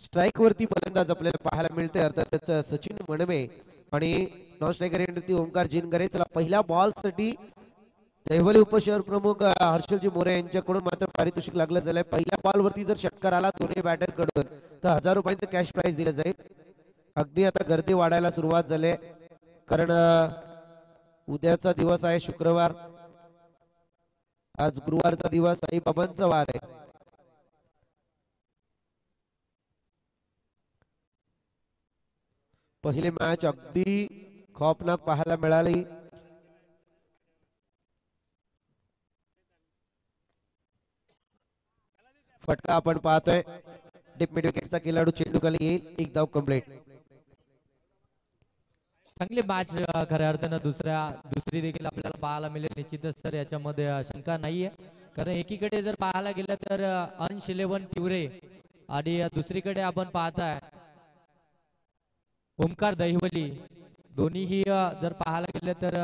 Strike वरती फलंदाज आपल्याला पाहायला मिळते अर्थातच सचिन मनवे आणि नॉन स्ट्रायकर एंट्री ओमकार जिनगरे. चला पहिल्या बॉल साठी दैवली उपशहर प्रमुख हर्षलजी मोरे यांच्याकडून मात्र पारितोषिक लागलं झालंय. पहिल्या बॉल वरती जर षटकार आला दोन्ही बॅटर कडून तर 1000 रुपयांचं कॅश प्राइज दिलं जाईल. अगदी आता गर्दी वाढायला सुरुवात झाली कारण उद्याचा दिवस आहे शुक्रवार, आज गुरुवारचा दिवस आई बाबांचा वार आहे. पहिली मॅच अगदी खौफनाक पाहायला मिळाली. फटका आपण पाहतोय. डीप मिड विकेटचा खेळाडू चेंडू खाली येईल. एक धाव कंप्लीट. चांगली मॅच खऱ्या अर्थानं दुसरी देखील आपल्याला पाहायला मिळेल निश्चितच सर, याच्यामध्ये शंका नाहीये. कारण एकीकडे जर पाहायला गेलं तर अंश 11 तिवरे आणि दुसरीकडे आपण पाहताय ओमकार दहिवली. दोन्हीही जर पाहायला गेलं तर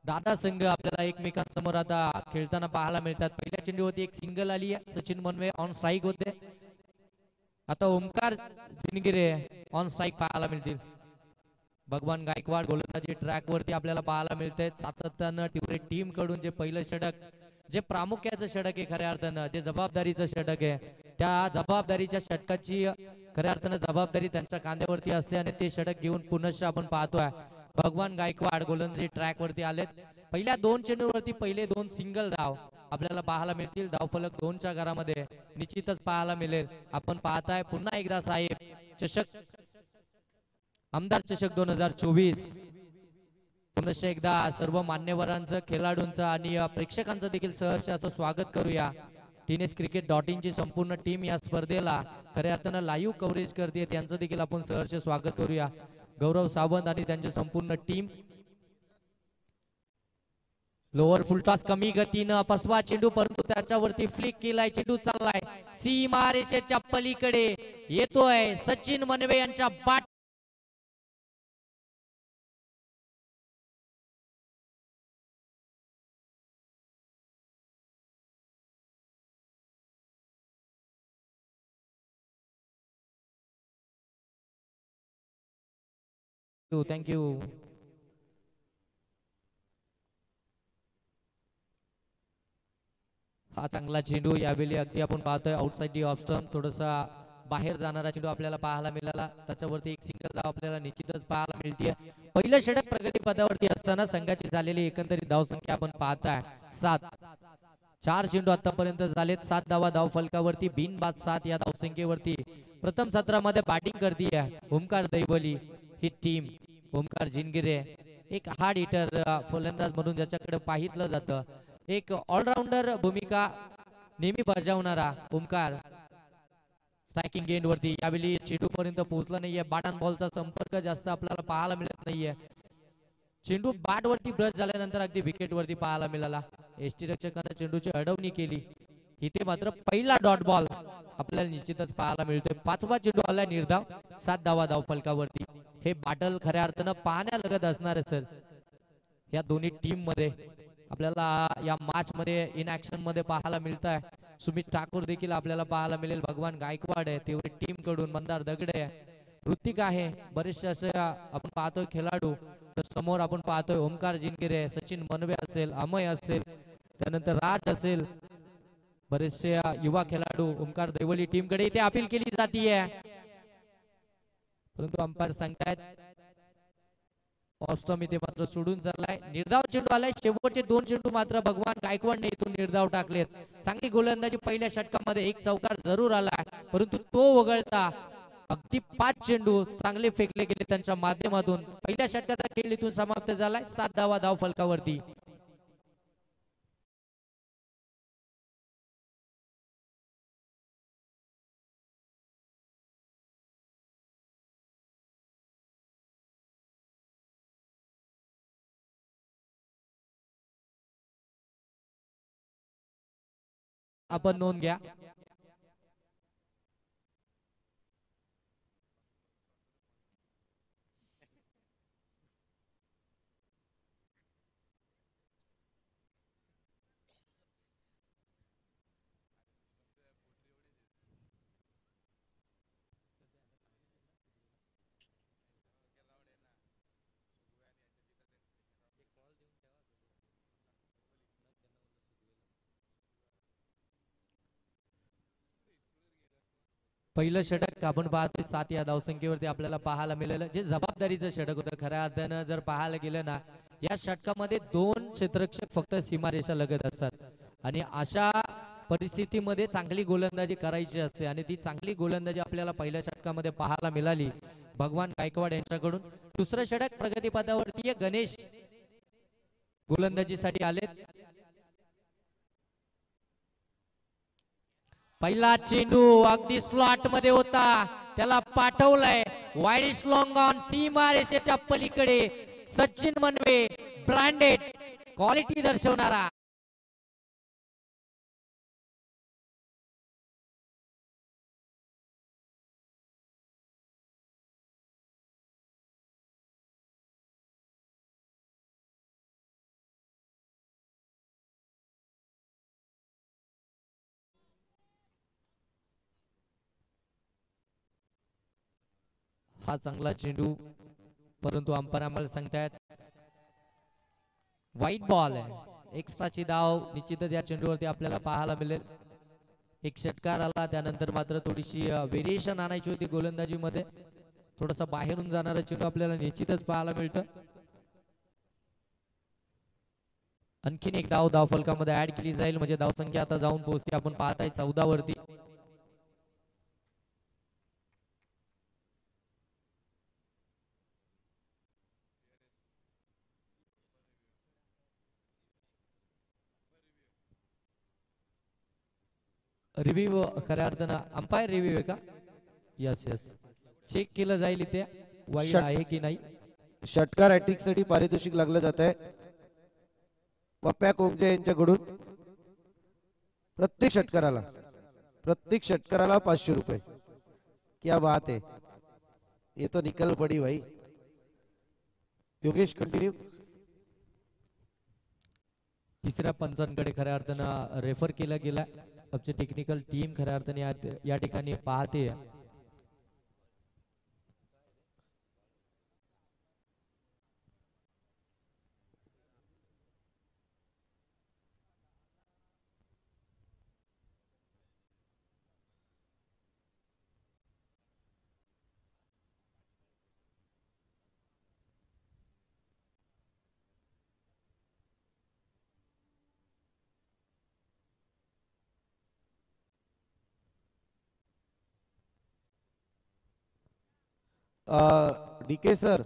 दादा संघ आपल्याला एकमेकांसमोर आता खेळताना पाहायला मिळतात. पहिल्या चेंडूवरती एक सिंगल आली आहे. सचिन मनवे ऑन स्ट्राईक होते. आता ओमकार जिनगिरे ऑन स्ट्राईक पाहायला मिळतील. भगवान गायकवाड गोलंदाजी ट्रॅक वरती आपल्याला पाहायला मिळते. सातत्यानं तिवरे टीम कडून जे पहिलं षटक, जे प्रामुख्याचं षटक आहे खऱ्या अर्थानं, जे जबाबदारीचं षटक आहे, त्या जबाबदारीच्या षटकाची खऱ्या अर्थानं जबाबदारी त्यांच्या खांद्यावरती असते आणि ते षटक घेऊन पुनश्च आपण पाहतोय भगवान गायकवाड गोलंदाजी ट्रॅक वरती आलेत. पहिल्या 2 चेंडूवरती पहिले 2 सिंगल धाव आपल्याला पाहायला मिळतील. धावफलक 2च्या घरामध्ये निश्चितच पाहायला मिळेल. आपण पाहताय पुन्हा एकदा साहेब चषक, आमदार चषक 2024 पुनश्च एकदा सर्व मान्यवरांचं, खेळाडूंचं आणि प्रेक्षकांचं देखील सहर्ष असं स्वागत करूया. TNScricket.in ची संपूर्ण टीम या स्पर्धेला खऱ्या अर्थानं लाईव्ह कव्हरेज करते, त्यांचं देखील आपण सहर्ष स्वागत करूया. गौरव सावंत आणि त्यांची संपूर्ण टीम. लोअर फुलटॉस कमी गतीनं फसवा चेंडू, परंतु त्याच्यावरती फ्लिक केलाय. चेंडू चाललाय सीमा रेषेच्या पलीकडे, येतोय सचिन मनवे यांच्या बाट. थँक्यू. हा चांगला चेंडू यावेळी अगदी आपण पाहतोय आउटसाइड दी ऑफ स्टंप, थोडासा बाहेर जाणारा चेंडू आपल्याला पाहायला मिळाला. त्याच्यावरती एक सिंगल धाव आपल्याला निश्चितच पाहायला मिळते. पहिलं षटक प्रगती पदावरती असताना संघाची झालेली एकंदरीत धावसंख्या आपण पाहताय 7. 4 चेंडू आतापर्यंत झालेत. 7 धावा धाव फलकावरती, बिनबाद 7 या धावसंख्येवरती प्रथम सत्रामध्ये बॅटिंग करते ओमकार दैवली ही टीम. ओमकार जिनगिरे एक हार्ड हिटर फलंदाज म्हणून ज्याच्याकडे पाहिलं जातं, एक ऑलराऊंडर भूमिका नेहमी बजावणारा ओमकार स्ट्रायकिंग एंड वरती यावेळी चेंडू पर्यंत पोहोचला नाहीये. बॅट अँड बॉलचा संपर्क जास्त आपल्याला पाहायला मिळत नाहीये. चेंडू बॅट वरती ब्रश झाल्यानंतर अगदी विकेट वरती पाहायला मिळाला. एसटी रक्षकाने चेंडूची अडवणी केली. इथे मात्र पहिला डॉट बॉल आपल्याला निश्चितच पाहायला मिळतोय. 5वा चेंडू आलाय निर्धाव, 7 धावा धाव फलकावरती. हे बॅटल खऱ्या अर्थानं पाहण्यालगत असणार आहे सर. या दोन्ही टीम मध्ये आपल्याला या मॅच मध्ये इन ऍक्शन मध्ये पाहायला मिळत आहे. सुमित ठाकूर देखील आपल्याला पाहायला मिळेल. भगवान गायकवाड आहे तेवढे टीम कडून, मंदार दगडे आहे, ऋतिक आहे, बरेचसे असे आपण पाहतोय खेळाडू. तर समोर आपण पाहतोय ओमकार जिनगिरे, सचिन मनवे असेल, अमय असेल, त्यानंतर राज असेल, बरेचसे युवा खेळाडू ओमकार दैवली टीम कडे इथे अपील केली जातीये, परंतु अंपायर सांगतायत ऑफस्टम इथे मात्र सोडून चाललाय. निर्धाव चेंडू आलाय. शेवटचे 2 चेंडू मात्र भगवान गायकवाडने इथून निर्धाव टाकलेत. चांगली गोलंदाजी पहिल्या षटकामध्ये, एक चौकार जरूर आलाय, परंतु तो वगळता अगदी 5 चेंडू चांगले फेकले गेले त्यांच्या माध्यमातून. पहिल्या षटकाचा खेळ इथून समाप्त झालाय. 7 धावा धाव फलकावरती. आपण नोंद घ्या. पहिलं षटक आपण पाहतोय 7 या धावसंख्येवरती आपल्याला पाहायला मिळालं, जे जबाबदारीचं षटक होतं खऱ्या अर्थानं. जर पाहायला गेलं ना, या षटकामध्ये 2 क्षेत्ररक्षक फक्त सीमारेषा लगत असतात आणि अशा परिस्थितीमध्ये चांगली गोलंदाजी करायची असते आणि ती चांगली गोलंदाजी आपल्याला पहिल्या षटकामध्ये पाहायला मिळाली भगवान गायकवाड यांच्याकडून. दुसरं षटक प्रगतीपथावरती आहे. गणेश गोलंदाजीसाठी आलेत. पहिला चेंडू अगदी स्लॉट मध्ये होता, त्याला पाठवलंय वाईड लॉंग ऑन सीमा रेषेच्या पलीकडे. सचिन मनवे ब्रँडेड क्वालिटी दर्शवणारा हा चांगला चेंडू, परंतु अंपायर आम्हाला सांगतायत व्हाईट बॉल आहे. एक्स्ट्राची धाव निश्चितच या चेंडूवरती आपल्याला पाहायला मिळेल. एक षटकार आला, त्यानंतर मात्र थोडीशी व्हेरिएशन आणायची होती गोलंदाजीमध्ये. थोडासा बाहेरून जाणारा चेंडू आपल्याला निश्चितच पाहायला मिळतं. आणखीन एक धाव धावफलकामध्ये ऍड केली जाईल, म्हणजे धावसंख्या आता जाऊन पोहोचते. आपण पाहताय 14 वरती. रिव्ह्यू खऱ्या अर्थानं अंपायर रिव्ह्यू आहे का? यस यस, चेक केलं जाईल इथे वाईड आहे की नाही. षटकार हॅट्रिक साठी पारितोषिक लागलं जात आहे पप्प्या कोंगजे यांच्याकडून. प्रत्येक षटकाराला 500 रुपये. क्या बात है, ये तो निकल पड़ी भाई. योगेश कंटिन्यू. तिसऱ्या पंचांकडे खऱ्या अर्थानं रेफर केला गेला. आमची टेक्निकल टीम खऱ्या अर्थाने या ठिकाणी पाहते. डीके सर,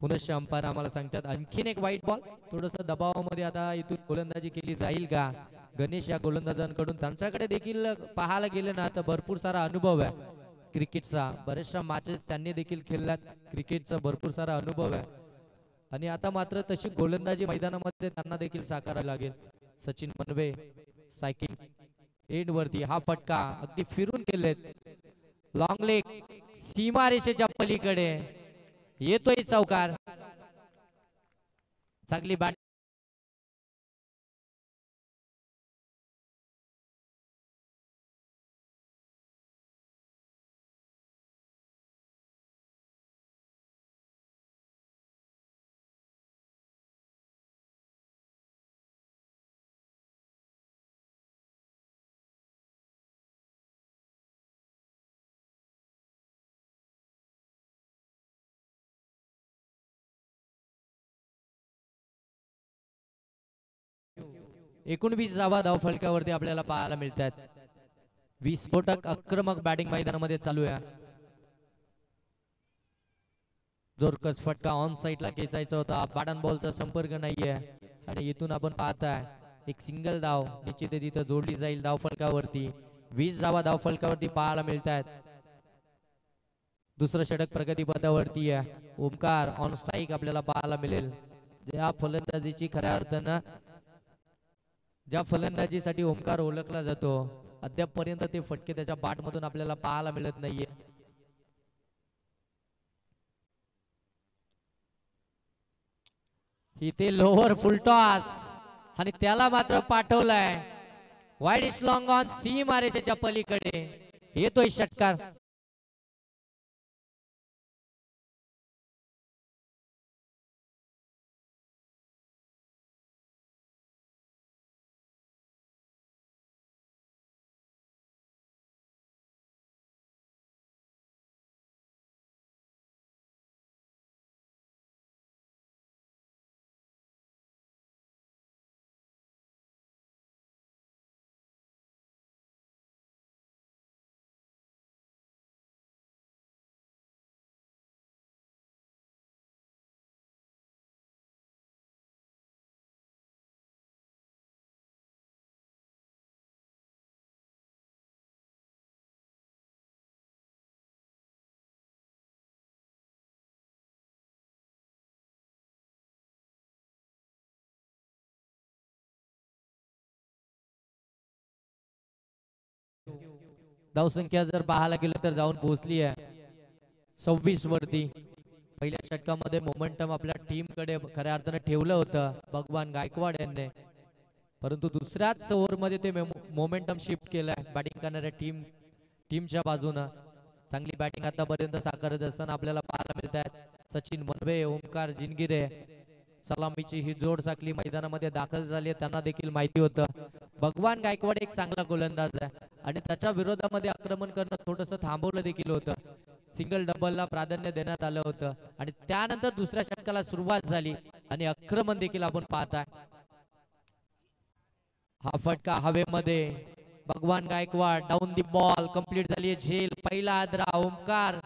पुनश्च अंपायर आम्हाला सांगतात आणखीन एक व्हाईट बॉल. थोडस दबावामध्ये आता इथून गोलंदाजी केली जाईल का गणेश या गोलंदाजांकडून. त्यांच्याकडे देखील पाहायला गेलं ना तर भरपूर सारा अनुभव आहे क्रिकेटचा. बरेचशा मॅचेस त्यांनी देखील खेळल्यात. क्रिकेटचा भरपूर सारा अनुभव आहे आणि आता मात्र तशी गोलंदाजी मैदानामध्ये त्यांना देखील साकारावी लागेल. सचिन मनवे सायकल एंड वरती, हा फटका अगदी फिरून केलेत. लॉंग लेग सीमा रेषेच्या पलीकडे येतोय चौकार. चांगली बॅट 19 धावा धावफलकावरती आपल्याला पाहायला मिळतात. विस्फोटक आक्रमक बॅटिंग मैदानामध्ये चालू आहे. जोरकस फटका ऑन साइडला खेचायचा होता, बॅट बॉलचा संपर्क नाहीये आणि इथून आपण पाहताय एक सिंगल धाव निश्चित तिथं जोडली जाईल धावफलकावरती. 20 धावा धावफलकावरती पाहायला मिळतात. दुसरं षटक प्रगतीपथावरती आहे. ओमकार ऑन स्ट्राईक आपल्याला पाहायला मिळेल. ज्या फलंदाजीची खऱ्या अर्थानं ज्या फलंदाजीसाठी ओमकार ओळखला जातो, अद्यापपर्यंत ते फटके त्याच्या बॅट मधून आपल्याला पाहायला मिळत नाहीये. इथे लोअर फुलटॉस आणि त्याला मात्र पाठवलाय वाईड इज लॉंग ऑन सीमा रेषेच्या पलीकडे. येतोय षटकार. धावसंख्या जर पाहायला गेलं तर जाऊन पोहोचली आहे 26 वरती. पहिल्या षटकामध्ये मोमेंटम आपल्या टीम कडे खऱ्या अर्थाने ठेवलं होतं भगवान गायकवाड यांनी, परंतु दुसऱ्याच ओव्हर मध्ये ते मोमेंटम शिफ्ट केलंय बॅटिंग करणाऱ्या टीमच्या बाजूनं. चांगली बॅटिंग आतापर्यंत साकारत असताना आपल्याला पाहायला मिळत आहेत सचिन मनवे, ओमकार जिनगिरे. सलामीची ही जोड साखली मैदानामध्ये दाखल झाली आहे. त्यांना देखील माहिती होतं भगवान गायकवाड एक चांगला गोलंदाज आहे आणि त्याच्या विरोधामध्ये आक्रमण करणं थोडंसं थांबवलं देखील होतं. सिंगल डबलला प्राधान्य देण्यात आलं होतं आणि त्यानंतर दुसऱ्या षटकाला सुरुवात झाली आणि आक्रमण देखील आपण पाहताय. हा फटका हवेमध्ये. भगवान Gaikwad down the ball complete झाली आहे झेल. पहिला आदरा ओमकार.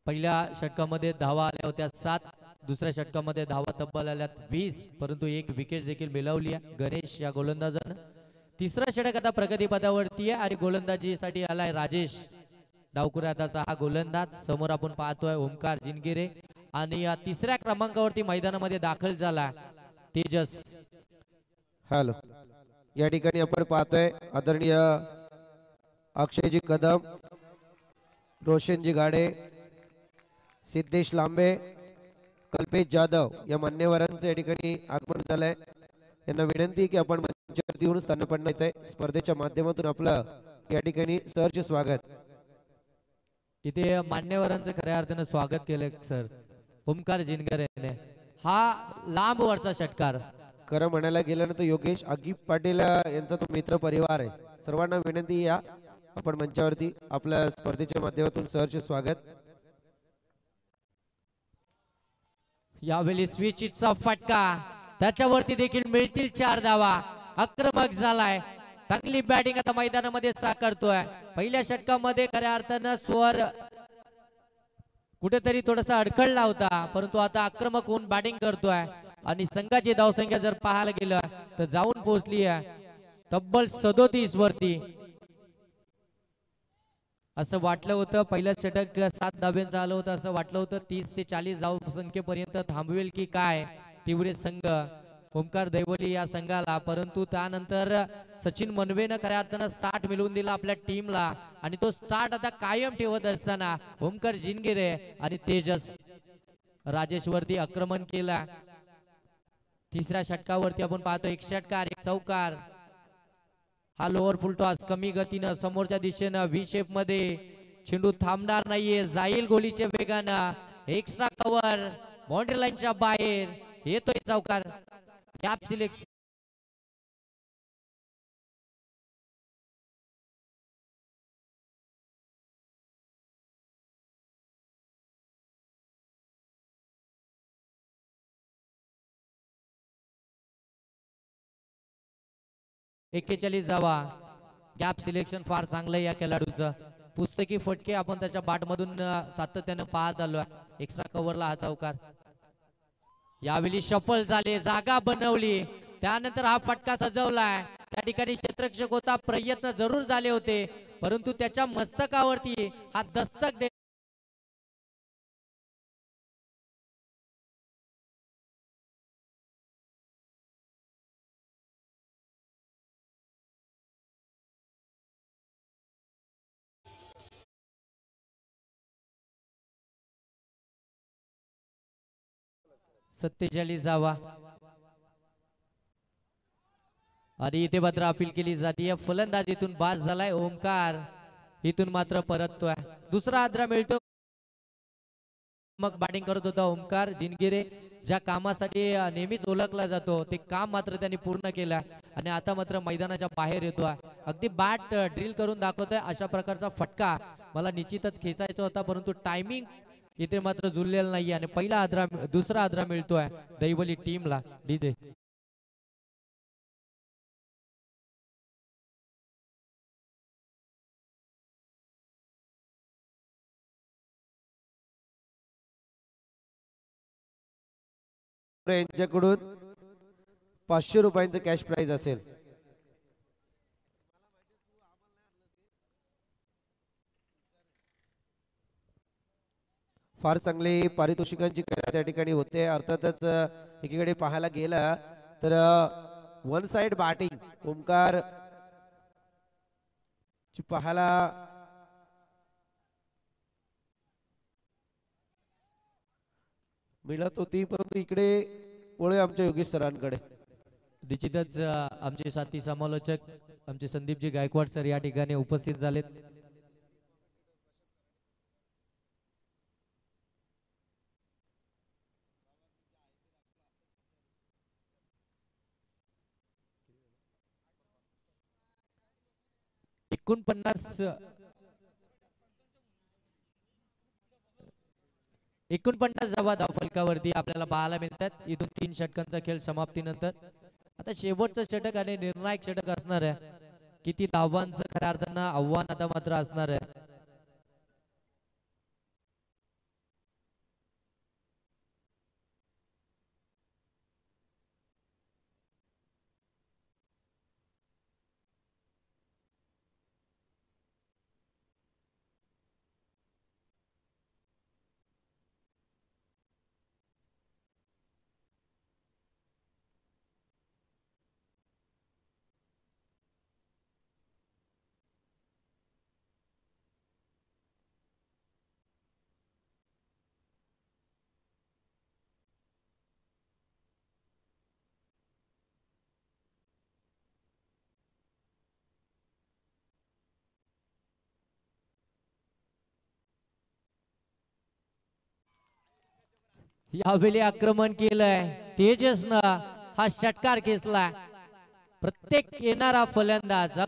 पहिल्या षटकामध्ये धावा आल्या होत्या 7, दुसऱ्या षटकामध्ये धावा तब्बल आल्या 20, परंतु एक विकेट देखील मिळवली आहे गणेश या गोलंदाजानं. तिसरा षटक आता प्रगतीपथावरती आहे आणि गोलंदाजीसाठी आलाय राजेश डावकुरे हाताचा हा गोलंदाज. समोर आपण पाहतोय ओमकार जिनगिरे आणि या तिसऱ्या क्रमांकावरती मैदानामध्ये दाखल झाला तेजस. हॅलो, या ठिकाणी आपण पाहतोय आदरणीय अक्षयजी कदम, रोशनजी गाडे, सिद्धेश लांबे, कल्पेश जाधव या मान्यवरांचं या ठिकाणी आगमन झालंय. यांना विनंती आहे की आपण मंचावरती येऊन स्थानपन्न व्हायचंय. स्पर्धेच्या माध्यमातून आपलं या ठिकाणी सहर्ष स्वागत. इथे मान्यवरांचं खऱ्या अर्थानं स्वागत केलं सर ओमकार जिनगर यांनी. हा लांब वरचा षटकार. खरं म्हणायला गेलं तर योगेश आगिप पाटील यांचा तो मित्र परिवार आहे. सर्वांना विनंती या आपण मंचावरती आपल्या स्पर्धेच्या माध्यमातून सहर्ष स्वागत. यावेळी स्विचचा फटका, त्याच्यावरती देखील मिळतील 4 धावा. आक्रमक झालाय, चांगली बॅटिंग आता मैदानामध्ये साकारतोय. पहिल्या षटकामध्ये खऱ्या अर्थानं स्वर कुठेतरी थोडासा अडखळला होता, परंतु आता आक्रमक होऊन बॅटिंग करतोय आणि संघाची धावसंख्या जर पाहायला गेलं तर जाऊन पोहोचली आहे तब्बल 37 वरती. असं वाटलं होतं पहिलं षटक 7 धाब्यांचं आलं होतं, असं वाटलं होतं 30 ते 40 धाव संख्येपर्यंत थांबवेल की काय तिवरे संघ ओमकार दैवली या संघाला, परंतु त्यानंतर सचिन मनवेनं खऱ्या अर्थानं स्टार्ट मिळवून दिला आपल्या टीमला आणि तो स्टार्ट आता कायम ठेवत असताना ओमकार जिनगिरे आणि तेजस राजेश वरती आक्रमण केला. तिसऱ्या षटकावरती आपण पाहतो एक षटकार एक चौकार. हा लोअर फुल टॉस कमी गतीनं समोरच्या दिशेनं व्ही शेप मध्ये चेंडू थांबणार नाहीये, जाईल गोलीच्या वेगानं. एक्स्ट्रा कव्हर बाउंड्री लाईनच्या बाहेर येतोय चौकार. गॅप सिलेक्शन 41 जावा. गॅप सिलेक्शन फार चांगलं या खेळाडूचं. पुस्तकी फटके आपण त्याच्या बाट मधून सातत्यानं पाहत आलोय. एक्स्ट्रा कव्हरला हा चौकार. यावेळी शफल झाले, जागा बनवली, त्यानंतर हा फटका सजवलाय. त्या ठिकाणी क्षेत्ररक्षक होता, प्रयत्न जरूर झाले होते, परंतु त्याच्या मस्तकावरती हा दस्तक दे सत्तेचाळीस जावा. आणि इथे मात्र अपील केली जाते. फलंदाजीतून बाद झालाय ओमकार, इथून मात्र परततोय. दुसरा आद्रा मिळतो. मग बॅटिंग करत होता ओमकार जिनगिरे, ज्या कामासाठी नेहमीच ओळखला जातो ते काम मात्र त्यांनी पूर्ण केलं आणि आता मात्र मैदानाच्या बाहेर येतोय. अगदी बॅट ड्रिल करून दाखवतोय. अशा प्रकारचा फटका मला निश्चितच खेचायचा होता, परंतु टायमिंग इथे मात्र जुळलेला नाही आणि पहिला आद्रा दुसरा आद्रा मिळतोय दैवली टीमला. डीजे यांच्याकडून 500 रुपयांचं कॅश प्राइज असेल. फार चांगली पारितोषिकांची त्या ठिकाणी होते. अर्थातच एकीकडे पाहायला गेला तर वन साइड बॅटिंग ओमकार ची पाहायला मिळत होती, परंतु इकडे वळूया आमच्या योगेश सरांकडे. निश्चितच आमचे साथी समालोचक आमचे संदीपजी गायकवाड सर या ठिकाणी उपस्थित झालेत. एकोणपन्नास जावा धावफलकावरती आपल्याला पाहायला मिळतात. इथून 3 षटकांचा खेळ समाप्तीनंतर आता शेवटचं षटक आणि निर्णायक षटक असणार आहे. किती धावांचं खऱ्या अर्थानं आव्हान आता मात्र असणार आहे. यावेळी आक्रमण केलंय तेजसनं, हा षटकार खेचलाय. प्रत्येक येणारा फलंदाज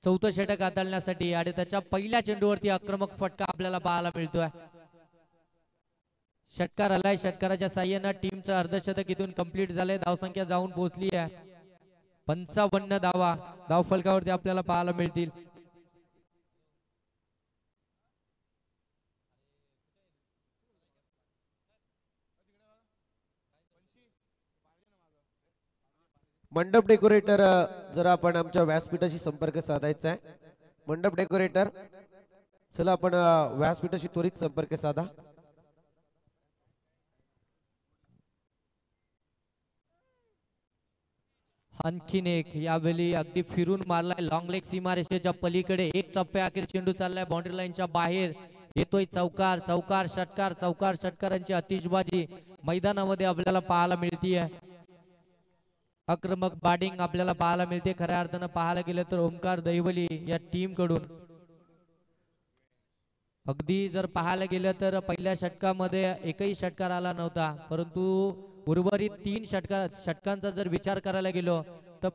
चौथं षटक हाताळण्यासाठी आणि त्याच्या पहिल्या चेंडूवरती आक्रमक फटका आपल्याला पाहायला मिळतोय. षटकार आलाय. षटकाराच्या साह्यानं टीमचं अर्धशतक इथून कंप्लीट झालंय. धावसंख्या जाऊन पोहोचली आहे 55 धावा धावफलकावरती आपल्याला पाहायला मिळतील. मंडप डेकोरेटर जर आपण आमच्या व्यासपीठाशी संपर्क साधायचा आहे. मंडप डेकोरेटर चला आपण व्यासपीठाशी त्वरित संपर्क साधा. आणखीन एक यावेळी अगदी फिरून मारलाय लॉंग लेग सीमारेषेच्या पलीकडे. एक टप्प्या अखेर चेंडू चाललाय बाउंड्री लाईनच्या बाहेर. येतोय चौकार चौकार षटकार चौकार षटकारांची आतिषबाजी मैदानामध्ये आपल्याला पाहायला मिळतीये. आक्रमक बॅटिंग आपल्याला पाहायला मिळते. खऱ्या अर्थानं पाहायला गेलं तर ओमकार दैवली या टीम कडून अगदी जर पाहायला गेलं तर पहिल्या षटकामध्ये एकही षटकार आला नव्हता, परंतु उर्वरित 3 षटकांचा जर विचार करायला गेलो तर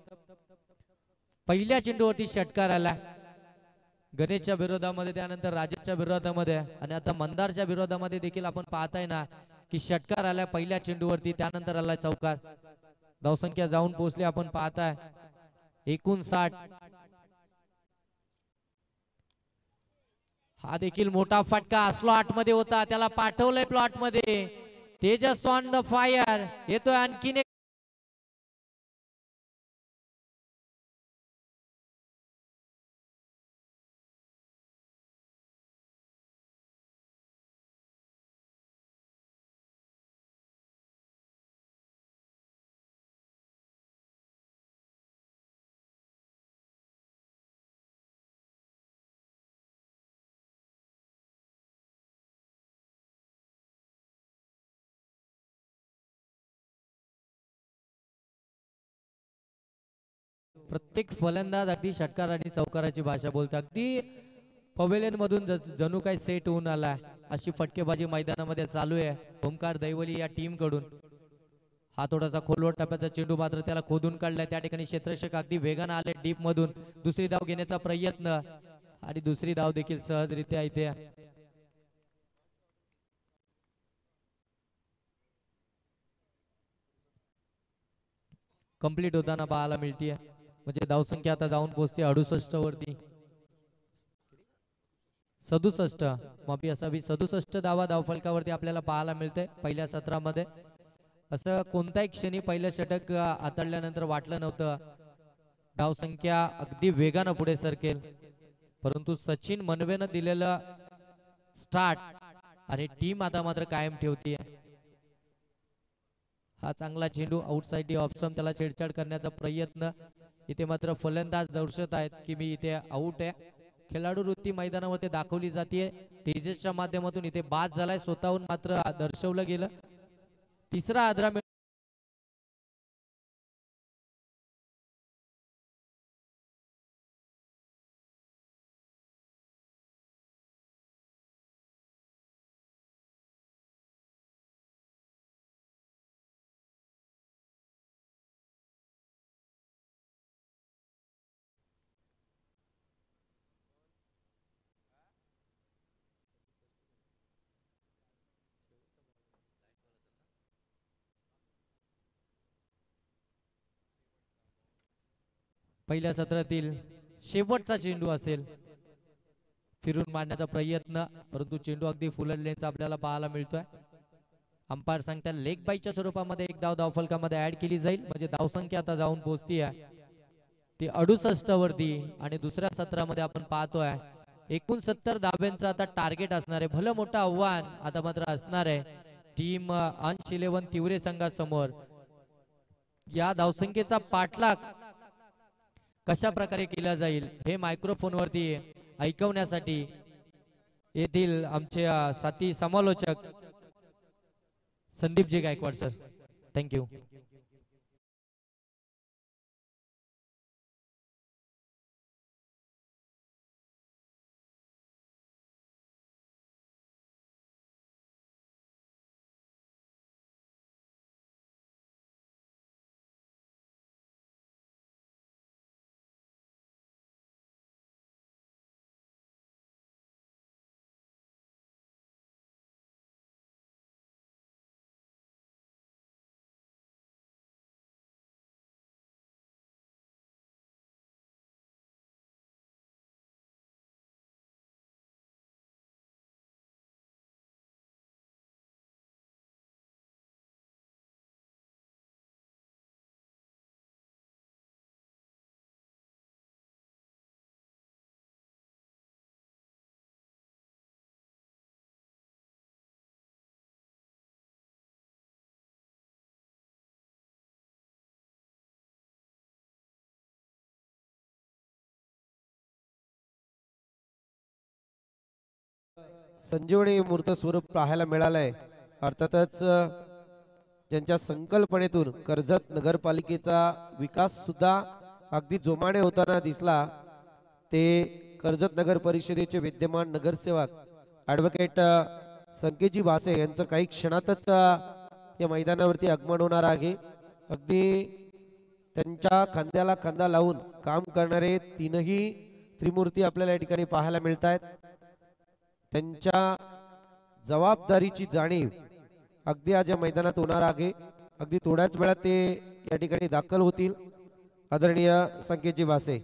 पहिल्या चेंडूवरती षटकार आला गणेशच्या विरोधामध्ये, त्यानंतर राजेशच्या विरोधामध्ये आणि आता मंदारच्या विरोधामध्ये देखील आपण पाहताय ना की षटकार आला पहिल्या चेंडूवरती, त्यानंतर आला चौकार. धावसंख्या जाऊन पोहोचली आपण पाहताय 59. हा देखील मोठा फटका स्लॉट मध्ये होता, त्याला पाठवलंय प्लॉट मध्ये. तेजस ऑन द फायर येतोय आणखीन एक. प्रत्येक फलंदाज अगदी षटकार आणि चौकाराची भाषा बोलतो. अगदी पवेलियन मधून जणू काही सेट होऊन आलाय अशी फटकेबाजी मैदानामध्ये चालू आहे ओमकार दैवली या टीम कडून. हा थोडासा खोलवर टप्प्याचा चेंडू मात्र त्याला खोदून काढलाय. त्या ठिकाणी क्षेत्ररक्षक अगदी वेगानं आले डीप मधून. दुसरी धाव घेण्याचा प्रयत्न आणि दुसरी धाव देखील सहजरित्या इथे कंप्लीट होताना पाहायला मिळतीये. म्हणजे धावसंख्या आता जाऊन पोहोचते 68 वरती. 67 माफी असावी 67 धावा धावफलकावरती आपल्याला पाहायला मिळते पहिल्या सत्रामध्ये. असं कोणत्याही क्षणी पहिलं षटक हाताळल्यानंतर वाटलं नव्हतं धावसंख्या अगदी वेगानं पुढे सरकेल, परंतु सचिन मनवेनं दिलेलं स्टार्ट आणि टीम आता मात्र कायम ठेवतीये. हा चांगला चेंडू आउटसाइड ऑप्शन, त्याला छेडछाड करण्याचा प्रयत्न. इथे मात्र फलंदाज दर्शवत आहेत की मी इथे आउट आहे. खेळाडू वृत्ती मैदानावरती दाखवली जाते. तेजसच्या माध्यमातून इथे बाद झालाय, स्वतःहून मात्र दर्शवलं गेलं. तिसरा आदरा पहिल्या सत्रातील शेवटचा चेंडू असेल. फिरून मारण्याचा प्रयत्न, परंतु चेंडू अगदी फुललेचा आपल्याला पाहायला मिळतोय. अंपायर सांगतात लेग बाईच्या स्वरूपामध्ये एक धाव धावफलकामध्ये ऍड केली जाईल. म्हणजे धावसंख्या आता जाऊन पोहोचती आहे ती 68 वरती. आणि दुसऱ्या सत्रामध्ये आपण पाहतोय 69 धाब्यांचं आता टार्गेट असणार आहे. भलं मोठं आव्हान आता मात्र असणार आहे टीम अंश 11 तिवरे संघासमोर. या धावसंख्येचा पाठलाग कशा प्रकारे केला जाईल हे मायक्रोफोन वरती ऐकवण्यासाठी येथील आमचे साथी समालोचक संदीपजी गायकवाड सर. थँक्यू. संजीवनी मूर्त स्वरूप पाहायला मिळालंय. अर्थातच ज्यांच्या संकल्पनेतून कर्जत नगरपालिकेचा विकास सुद्धा अगदी जोमाने होताना दिसला ते कर्जत नगर परिषदेचे विद्यमान नगरसेवक ॲडव्होकेट संकेतजी भासे यांचं काही क्षणातच या मैदानावरती आगमन होणार आहे. अगदी त्यांच्या खांद्याला खांदा लावून काम करणारे तीनही त्रिमूर्ती आपल्याला या ठिकाणी पाहायला मिळत आहेत. त्यांच्या जबाबदारीची जाणीव अगदी आज या मैदानात होणार आहे. अगदी थोड्याच वेळात ते या ठिकाणी दाखल होतील. आदरणीय संकेतजी भासे.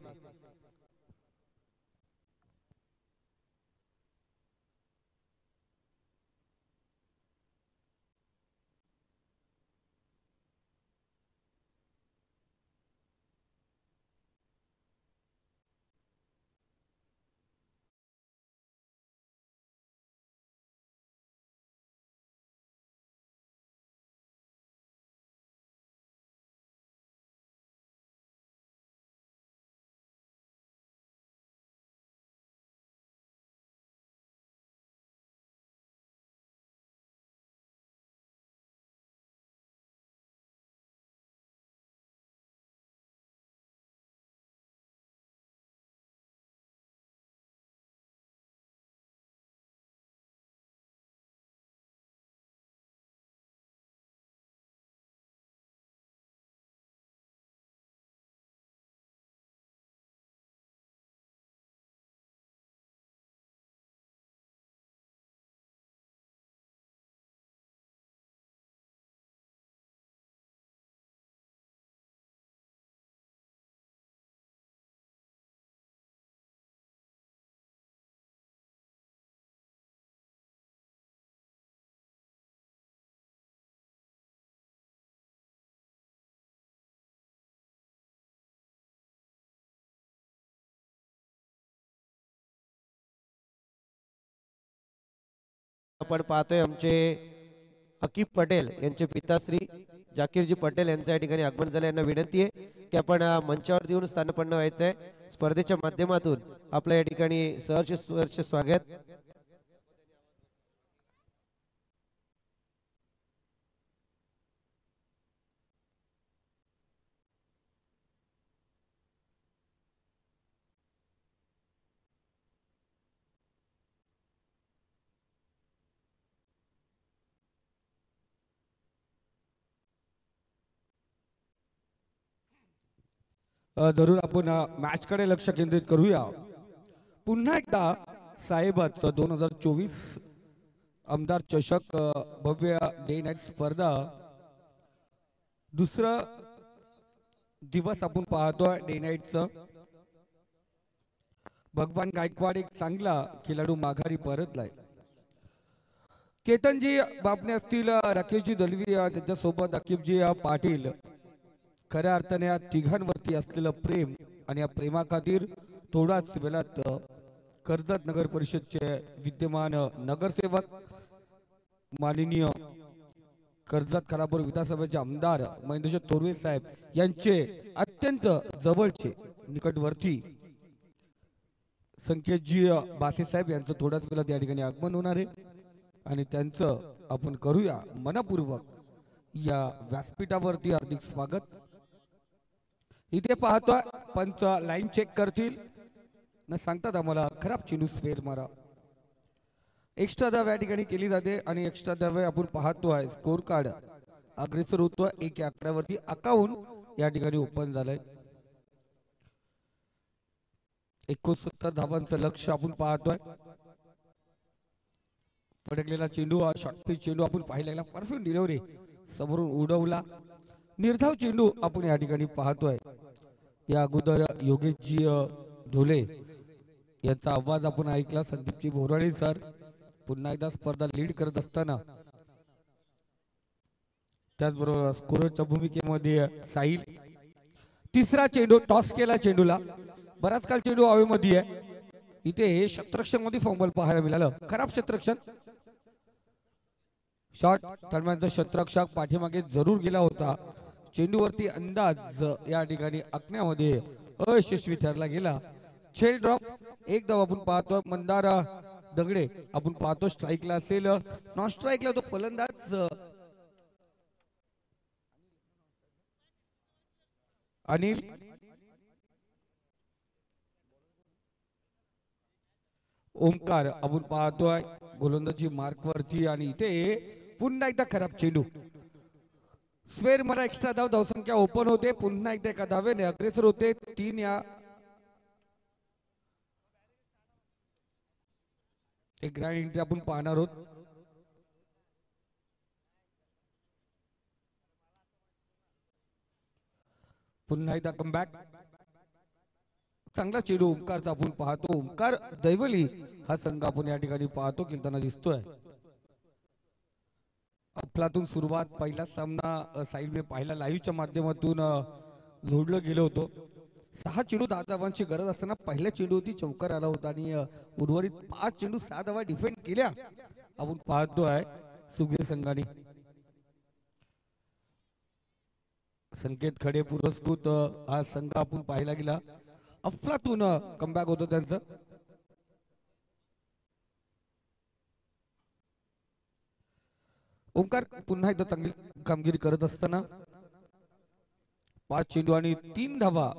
आपण पाहतोय आमचे अकीब पटेल यांचे पिताश्री जाकीरजी पटेल यांच्या या ठिकाणी आगमन झाले. यांना विनंती आहे की आपण मंचावरती येऊन स्थानपन्न व्हायचंय. स्पर्धेच्या माध्यमातून आपल्या या ठिकाणी सहर्ष स्वागत. जरूर आपण मॅच कडे लक्ष केंद्रित करूया. पुन्हा एकदा साहेबात 2024 आमदार चषक भव्य डे नाईट स्पर्धा दुसरा दिवस आपण पाहतोय डे नाईटचं. भगवान गायकवाड एक चांगला खेळाडू माघारी परतलाय. केतनजी बापणे असतील, राकेशजी दलवी त्यांच्यासोबत अकीबजी पाटील. खऱ्या अर्थाने या तिघांवरती असलेलं प्रेम आणि या प्रेमाखातीर थोडाच वेळात कर्जत नगर परिषदचे विद्यमान नगरसेवक माननीय कर्जत खालापूर विधानसभेचे आमदार महेंद्र तोरवे साहेब यांचे अत्यंत जवळचे निकटवर्ती संकेतजी भासे साहेब यांचं थोड्याच वेळात या ठिकाणी आगमन होणार आहे आणि त्यांचं आपण करूया मनपूर्वक या व्यासपीठावरती हार्दिक स्वागत. इथे पाहतोय पंच लाईन चेक करतील न सांगतात आम्हाला खराब चेंडू स्फेर मारा. एक्स्ट्रा धाव या ठिकाणी केली जाते आणि एक्स्ट्रा धाव आपण पाहतोय स्कोर कार्ड अग्रेसर होतोय. एक आकड्यावरती 51 या ठिकाणी ओपन झालंय. 69 धावांचं लक्ष आपण पाहतोय. पडकलेला चेंडू शॉर्ट पिच चेंडू आपण पाहिला. परफेक्ट डिलिव्हरी समोरून उडवला. निर्धाव चेंडू आपण या ठिकाणी पाहतोय. या अगोदर योगेशजी ढोले याचा आवाज आपण ऐकला. संदीपजी बोराळे सर पुन्हा एकदा स्पर्धा लीड करत असताना त्याचबरोबर स्कोररच्या भूमिकेमध्ये साहिल. तिसरा चेंडू टॉस केला चेंडूला. बराच काल चेंडू हवेमध्ये आहे. इथे क्षेत्ररक्षण मध्ये फॉर्मल पाहायला मिळालं. खराब क्षेत्ररक्षण शॉट दरम्यानचा क्षेत्ररक्षक पाठीमागे जरूर गेला होता. चेंडूवरती अंदाज या ठिकाणी आखण्यामध्ये अयशस्वी ठरला गेला. छेल ड्रॉप एक धाव आपण पाहतोय. मंदार दगडे आपण पाहतो स्ट्राईकला असेल, नॉन स्ट्राईकला तो फलंदाज अनिल. ओमकार आपण पाहतोय गोलंदाजी मार्क वरती आणि इथे पुन्हा एकदा खराब चेंडू. स्वेर मला एक्स्ट्रा धावसंख्या ओपन होते. पुन्हा एकदा एका धावेने अग्रेसर होते 3 या एक ग्रँड एंट्री आपण पाहणार आहोत. पुन्हा एकदा कमबॅक. चांगला चेंडू ओमकारचा आपण पाहतो. ओमकार दैवली हा संघ आपण या ठिकाणी पाहतो खेळताना दिसतोय. अफलातून सुरुवात. पहिला सामना साईड में पाहिला लाईव्हच्या माध्यमातून जोडलं गेलो होतो. 6 चेंडू 10 धावांची गरज असताना पहिल्या चेंडूवरती चौकार आला होता आणि उर्वरित 5 चेंडू 6 धावा डिफेंड केल्या आपण पाहतोय सुगीर संघाने. संकेत खडे पुरस्कृत हा संघ आपण पाहायला गेला. अफलातून कमबॅक होतं त्यांचं. ओंकार पुन्हा एकदा चांगली कामगिरी करत असताना 5 चेंडू आणि 3 धावा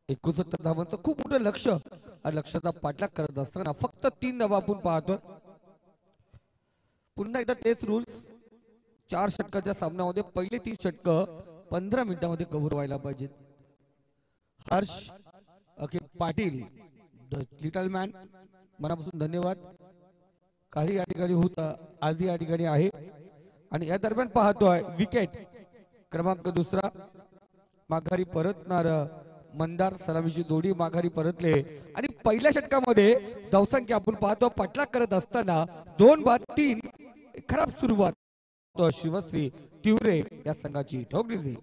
69 धावांचं खूप मोठं लक्ष आणि लक्षाचा पाठलाग करत असताना फक्त 3 धावा आपण पाहतोय. पुन्हा एकदा तेच रूल्स. 4 षटकाच्या सामन्यामध्ये पहिले 3 षटक 15 मिनिटांमध्ये कव्हर व्हायला पाहिजेत. Harsh Patil the little man मनापासून धन्यवाद. काही या ठिकाणी होता आज या ठिकाणी आहे आणि या दरम्यान पाहतोय विकेट क्रमांक 2 माघारी परतणार मंदार. सलामीची जोडी माघारी परतले आणि पहिल्या षटकामध्ये धावसंख्या आपण पाहतो पाठलाग करत असताना 2 बाद 3 खराब सुरुवात. शिवश्री तिवरे या संघाची ठोकली.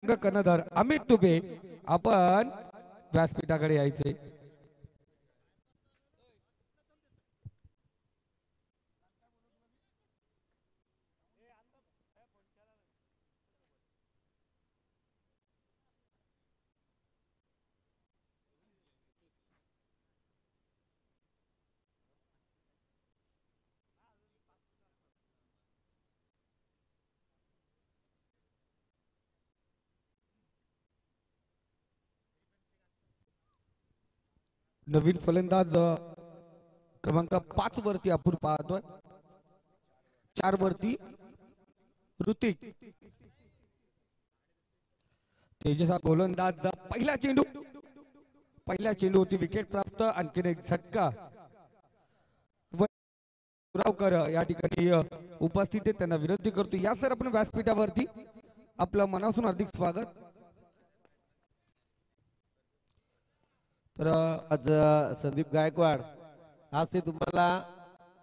कर्णधार अमित तुबे आपण व्यासपीठाकडे यायचे. नवीन फलंदाज क्रमांक 5 वरती आपण पाहतोय. 4 वरती ऋतिक. तेजसा गोलंदाज. पहिल्या चेंडूवरती विकेट प्राप्त. आणखीन एक झटका. रावकर या ठिकाणी उपस्थित आहे. त्यांना विनंती करतो या सर आपण व्यासपीठावरती. आपलं मनापासून हार्दिक स्वागत. तर आज संदीप गायकवाड आज ते तुम्हाला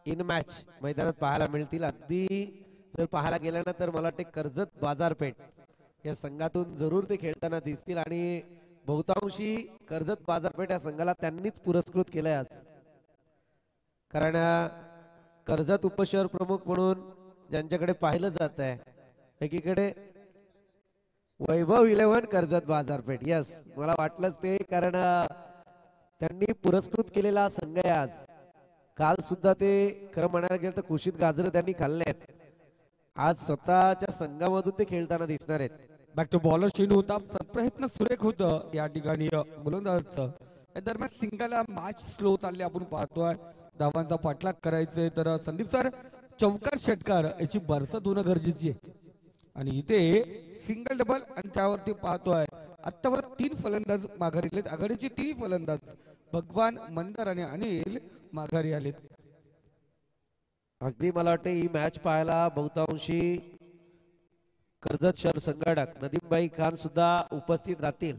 इन मॅच मैदानात पाहायला मिळतील. अगदी जर पाहायला गेलं ना तर मला वाटते कर्जत बाजारपेठ या संघातून जरूर ते खेळताना दिसतील आणि बहुतांशी कर्जत बाजारपेठ या संघाला त्यांनीच पुरस्कृत केलंय आज. कारण कर्जत उपशहर प्रमुख म्हणून ज्यांच्याकडे पाहिलं जात आहे एकीकडे वैभव 11 कर्जत बाजारपेठ. यस मला वाटलंच ते. कारण त्यांनी पुरस्कृत केलेला संघ आहे आज. काल सुद्धा ते खरं म्हणायला गेलं तर कुशीत गाजर त्यांनी खाल्ले आहेत. आज स्वतःच्या संघामधून ते खेळताना दिसणार आहेत. बॅक टू बॉलर चेंडू होता. प्रयत्न सुरेख होतं या ठिकाणी गोलंदाजाचं. या दरम्यान सिंगलला मॅच स्लो चालले आपण पाहतोय. धावांचा पाठलाग करायचंय तर संदीप सर चौकार षटकार याची बरसात होणं गरजेची आहे आणि इथे सिंगल डबल आणि त्यावरती पाहतोय आत्तावर 3 फलंदाज माघारी आलेत. आघाडीचे 3 फलंदाज भगवान, मंदार आणि अनिल माघारी आलेत. अगदी मला वाटतं ही मॅच पाहायला बहुतांशी कर्जत शहर संघटक नदीमबाई खान सुद्धा उपस्थित राहतील.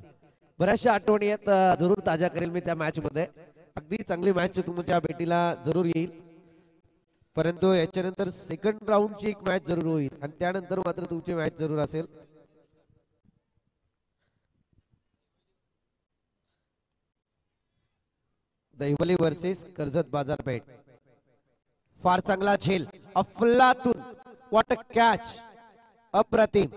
बऱ्याचशा आठवणी आहेत जरूर ताजा करेल मी त्या मॅच मध्ये. अगदी चांगली मॅच तुमच्या भेटीला जरूर येईल. परंतु याच्यानंतर सेकंड राऊंडची एक मॅच जरूर होईल आणि त्यानंतर मात्र तुमची मॅच जरूर असेल. दैवली वर्सेस कर्जत बाजारपेठ. फार चांगला झेल अफलातून. What a catch. अप्रतिम.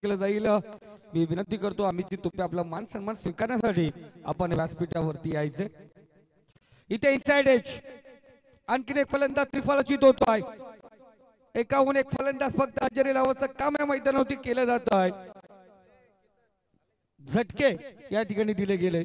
केलं जाईल. मी विनंती करतो अमित तुपे आपला मान सन्मान स्वीकारण्यासाठी आपण व्यासपीठावरती यायचे. इथे इनसाइड एज आणखीन एक फलंदाज त्रिफळाची होतो आहे. एकाहून एक फलंदाज फक्त हजेरी लावायचं काम या मैदानावरती केलं जात आहे. झटके या ठिकाणी दिले गेले.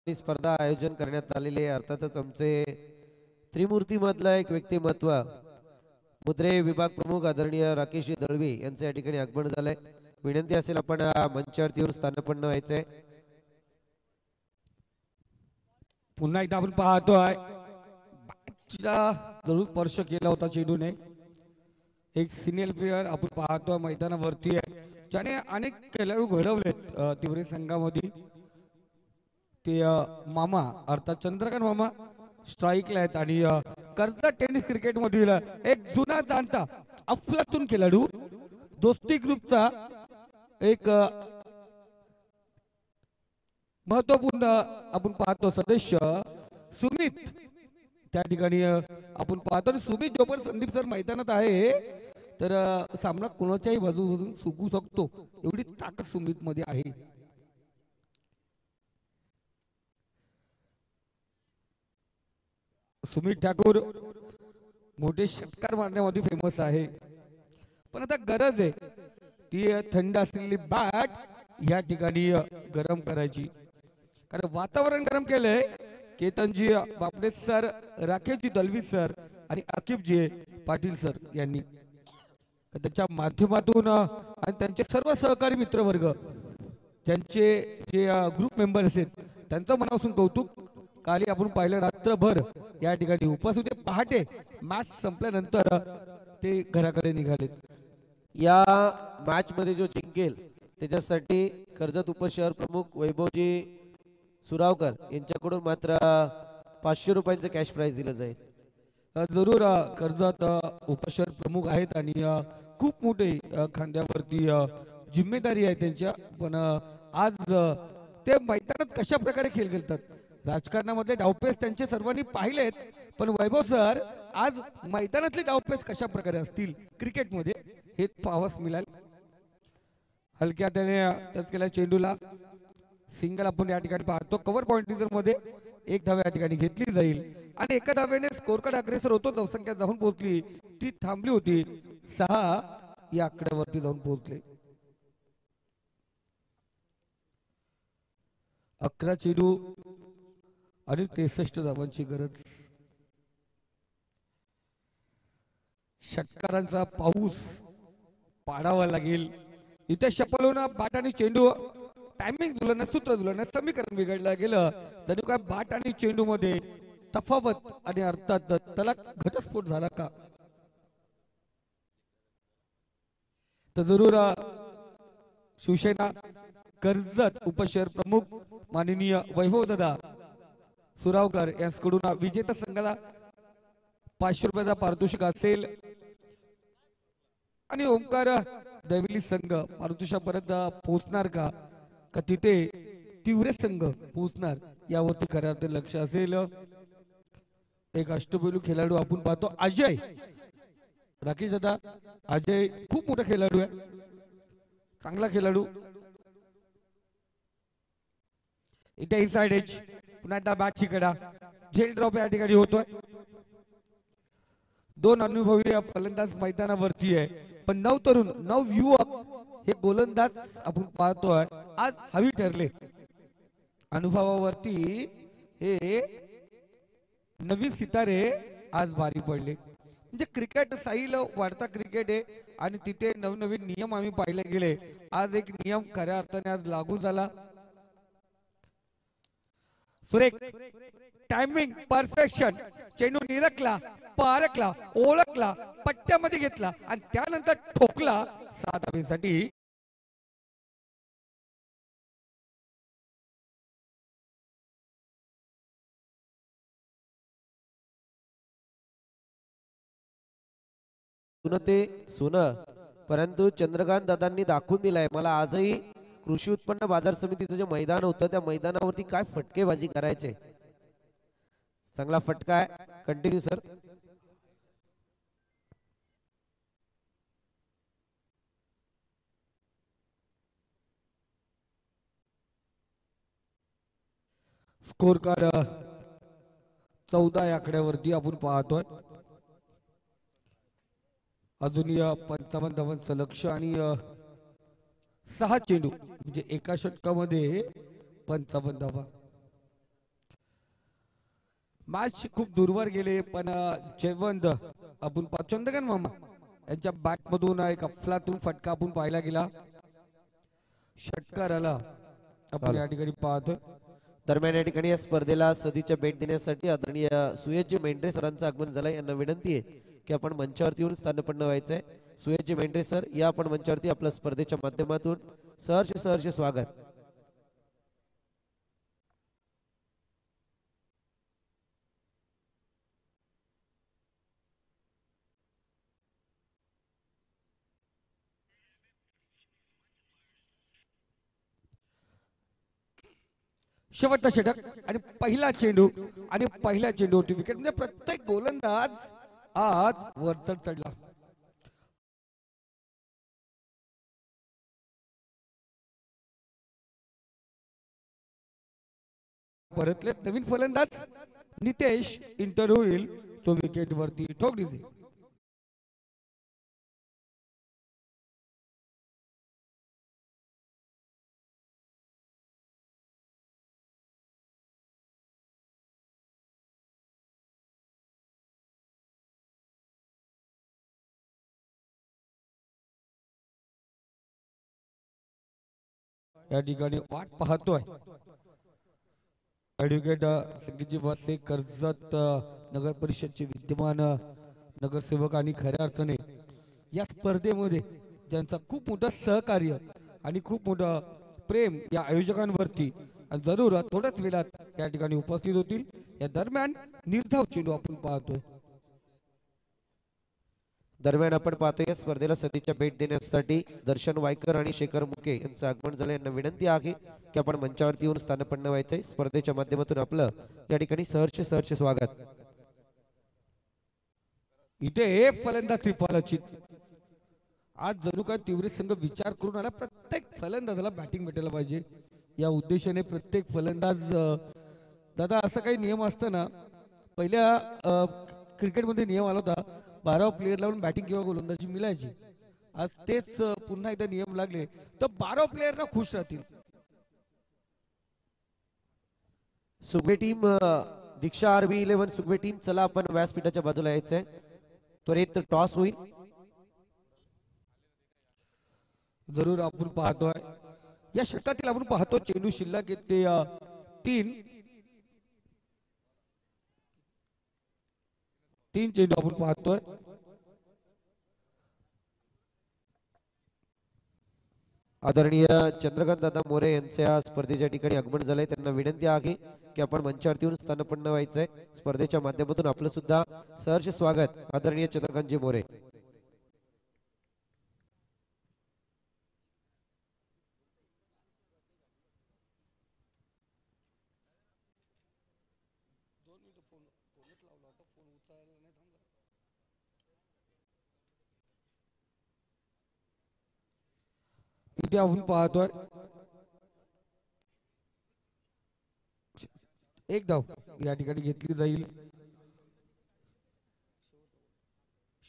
स्पर्धा आयोजन करण्यात आलेली आहे. अर्थातच आमचे त्रिमूर्ती मधला एक व्यक्तिमत्व मुद्रे विभाग प्रमुख आदरणीय राकेश दळवी यांचे या ठिकाणी आगमन झालंय. विनंती असेल आपण मंचावरती येऊन स्थानपन्न व्हायचंय. पुन्हा एकदा आपण पाहतोय जरूर स्पर्श केला होता चेंडूने. एक सिनियर प्लेयर आपण पाहतोय मैदानावरती आहे ज्याने अनेक खेळाडू घडवलेत तिवरी संघामध्ये. ते मामा अर्थात चंद्रकांत मामा स्ट्राईकला आहेत आणि कर्जत टेनिस क्रिकेट मधील एक जुना जाणता अफलातून खेळाडू दोस्ती ग्रुपचा एक महत्वपूर्ण आपण पाहतो सदस्य सुमित त्या ठिकाणी आपण पाहतो. सुमित जोपर्यंत संदीप सर मैदानात आहे तर सामना कोणाच्याही बाजूमधून सुकू शकतो एवढी ताकद सुमित मध्ये आहे. सुमित ठाकूर मोठे षटकार मारण्यामध्ये फेमस आहे. पण आता गरज आहे ती थंड असलेली बॅट या ठिकाणी गरम करायची. कारण वातावरण गरम केलंय Ketanji बापडे sir, Rakeshji Dalvi sir आणि अकिबजी पाटील सर यांनी. त्याच्या माध्यमातून आणि त्यांचे सर्व सहकारी मित्रवर्ग त्यांचे जे ग्रुप मेंबर्स आहेत त्यांचं मनापासून कौतुक. काली आपण पाहिलं रात्रभर या ठिकाणी उपास होते. पहाटे मॅच संपल्यानंतर ते घराकडे निघालेत. या मॅच मध्ये जो जिंकेल त्याच्यासाठी कर्जत उपशहर प्रमुख वैभवजी सुरावकर यांच्याकडून मात्र 500 रुपयांचं कॅश प्राइज दिलं जाईल. जरूर कर्जत उपशहर प्रमुख आहेत आणि खूप मोठी खांद्यावरती जिम्मेदारी आहे त्यांच्या. पण आज ते मैदानात कशा प्रकारे खेळ खेळतात. राजकारणामध्ये डावपेच त्यांचे सर्वांनी पाहिलेत पण वैभव सर आज मैदानातले डावपेच कशा प्रकारे असतील क्रिकेटमध्ये हे पाहावयास मिळाल. हलक्या त्याने टच केला चेंडूला. सिंगल आपण या ठिकाणी पाहतो. कव्हर पॉइंट मध्ये एक धाव या ठिकाणी घेतली जाईल आणि एका धावेने स्कोर कार्ड अग्रेसर होतो. धावसंख्या जाऊन पोहोचली ती थांबली होती 6 या आकड्यावरती जाऊन पोहोचले. 11 चेंडू आणि 63 धावांची गरज. षटकारांचा पाऊस पाडावा लागेल. इथे शपलून बाट आणि चेंडू टायमिंग जुळलं सूत्र जुळलं समीकरण बिघडलं गेलं तरी काय बाट आणि चेंडू मध्ये तफावत आणि अर्थात त्याला घटस्फोट झाला का. तर जरूर शिवसेना कर्जत उपशहर प्रमुख माननीय वैभव दादा सुरावकर यांच्याकडून विजेता संघाला 500 रुपयाचा पारितोषिक असेल. आणि ओंकार दैवली संघ पारितोषिकापर्यंत पोहोचणार का का तिथे तीव्र संघ पोहोचणार यावरती खऱ्या अर्थाने लक्ष असेल. एक अष्टपैलू खेळाडू आपण पाहतो अजय. राकेश दादा, अजय खूप मोठा खेळाडू आहे, चांगला खेळाडू. इथे इनसाइड एज पुन्हा एकदा बॅटची कडा झेल ड्रॉप या ठिकाणी होतोय. दोन अनुभवी फलंदाज मैदानावरती आहे, पण नऊ तरुण नऊ युवक हे गोलंदाज आपण पाहतोय आज हवी ठरले. अनुभवावरती हे नवीन सितारे आज भारी पडले. म्हणजे क्रिकेट साईल वाढता क्रिकेट आहे आणि तिथे नवनवीन नियम आम्ही पाहिले गेले. आज एक नियम खऱ्या अर्थाने आज लागू झाला. सुरेख टायमिंग परफेक्शन, चेंडू निरकला, पारखला, ओळखला, पट्ट्यामध्ये घेतला आणि त्यानंतर ठोकला 7 धाब्यांसाठी. ते सोनं, परंतु चंद्रकांत दादांनी दाखवून दिलाय मला आजही कृषी उत्पन्न बाजार समितीचं जे मैदान होतं त्या मैदानावरती काय फटकेबाजी करायचे. चांगला फटका आहे. Continue sir. स्कोर कार्ड 14 या आकड्यावरती आपण पाहतोय. अजून 55 धावांचं लक्ष आणि 6 चेंडू म्हणजे एका षटकामध्ये 55 धावा. मॅच खूप दूरवर गेले, पण जयवंत आपण चंद्रकांत मामा यांच्या बॅट मधून एक अफलातून फटका आपण पाहायला गेला. षटकाराला आपण या ठिकाणी पाहतोय. दरम्यान या ठिकाणी या स्पर्धेला सदीच्या भेट देण्यासाठी आदरणीय सुयशजी मेंढरे सरांचं आगमन झालंय. यांना विनंती आहे की आपण मंचावरती येऊन स्थानपन्न व्हायचंय. सुयशजी मेंढरे सर या आपण मंचावरती आपल्या स्पर्धेच्या माध्यमातून सहर्ष स्वागत. शेवटचा षटक आणि पहिला चेंडूवरती विकेट. म्हणजे प्रत्येक गोलंदाज आज वरचढ चढला. परतले नवीन फलंदाज नितेश इंटर होईल, तो विकेट वरती ठोक दिसे. या ठिकाणी वाट पाहतोय ऍडव्होकेट संगीतजी वासे, कर्जत नगर परिषदचे विद्यमान नगरसेवक आणि खऱ्या अर्थाने या स्पर्धेमध्ये ज्यांचा खूप मोठं सहकार्य आणि खूप मोठं प्रेम या आयोजकांवरती आणि जरूर थोड्याच वेळात या ठिकाणी उपस्थित होतील. या दरम्यान निर्धाव चेंडू आपण पाहतोय. दरम्यान आपण पाहतोय या स्पर्धेला सदीच्या भेट देण्यासाठी दर्शन वायकर आणि शेखर मुके यांचं आगमन झालं. यांना विनंती आहे की आपण मंचावरती येऊन स्थानपन्न व्हायचंय. स्पर्धेच्या माध्यमातून आपलं या ठिकाणी सहर्ष स्वागत. इथे फलंदाज त्रिफलाची आज जणू काय तीव्र संघ विचार करून आला. प्रत्येक फलंदाजाला बॅटिंग भेटायला पाहिजे या उद्देशाने प्रत्येक फलंदाज. दादा असं काही नियम असताना पहिल्या क्रिकेटमध्ये नियम आला होता 12 प्लेयर लावून बॅटिंग किंवा गोलंदाजी मिळायची. आज तेच पुन्हा एकदा नियम लागले तर 12 प्लेयरना खुश राहतील. सुगवे टीम दीक्षा RB11 सुगवे टीम, चला आपण व्यासपीठाच्या बाजूला यायचंय. त्वरित टॉस होईल. जरूर आपण पाहतोय या षटकातील आपण पाहतो चेंडू शिल्लक येते 3 चेंडू आपण पाहतोय. आदरणीय चंद्रकांत दादा मोरे यांच्या स्पर्धेच्या ठिकाणी आगमन झालंय. त्यांना विनंती आहे की आपण मंचावरती येऊन स्थानपन्न व्हायचंय. स्पर्धेच्या माध्यमातून आपलं सुद्धा सहर्ष स्वागत आदरणीय चंद्रकांतजी मोरे. इथे आपण पाहतोय एक धाव या ठिकाणी घेतली जाईल.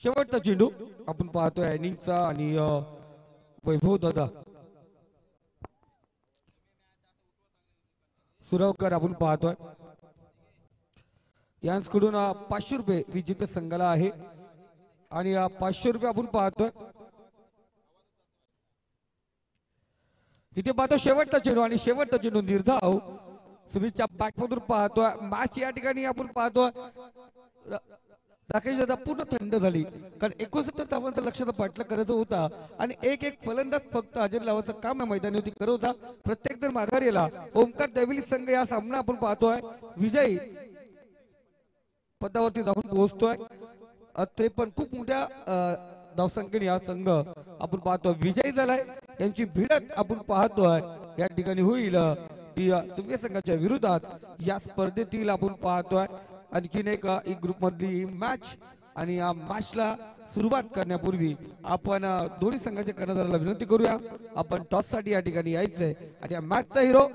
शेवटचा चेंडू आपण पाहतोय इनिंगचा आणि वैभव दादा सुरवकर आपण पाहतोय यांकडून 500 रुपये विजेते संघाला आहे आणि 500 रुपये आपण पाहतोय. इथे पाहतो शेवटचा चेंडू आणि शेवटचा चेंडू निर्धाव सुमितच्या बॅटमधून पाहतोय. मॅच या ठिकाणी आपण पाहतोय राकेश दादा पूर्ण थंड झाली कारण 69 धावांचा लक्ष्याचा पाठलाग करायचा होता आणि एक फलंदाज फक्त हजेरी लावायचं काम या मैदानावरती करत होता. प्रत्येक जण माघार गेला. ओमकार दैवली संघ या सामना आपण पाहतोय विजयी पदावरती जाऊन पोहोचतोय. 53 खूप मोठ्या धावसंख्येने हा संघ आपण पाहतोय विजयी झालाय. यांची भिडत आपण पाहतोय या ठिकाणी होईल सूर्य संघाच्या विरोधात. या स्पर्धेतील आपण पाहतोय आणखीन एक ग्रुप मधली मॅच आणि या मॅचला सुरुवात करण्यापूर्वी आपण दोन्ही संघाच्या कर्णधाराला विनंती करूया आपण टॉस साठी या ठिकाणी यायचंय आणि या मॅचचा हिरो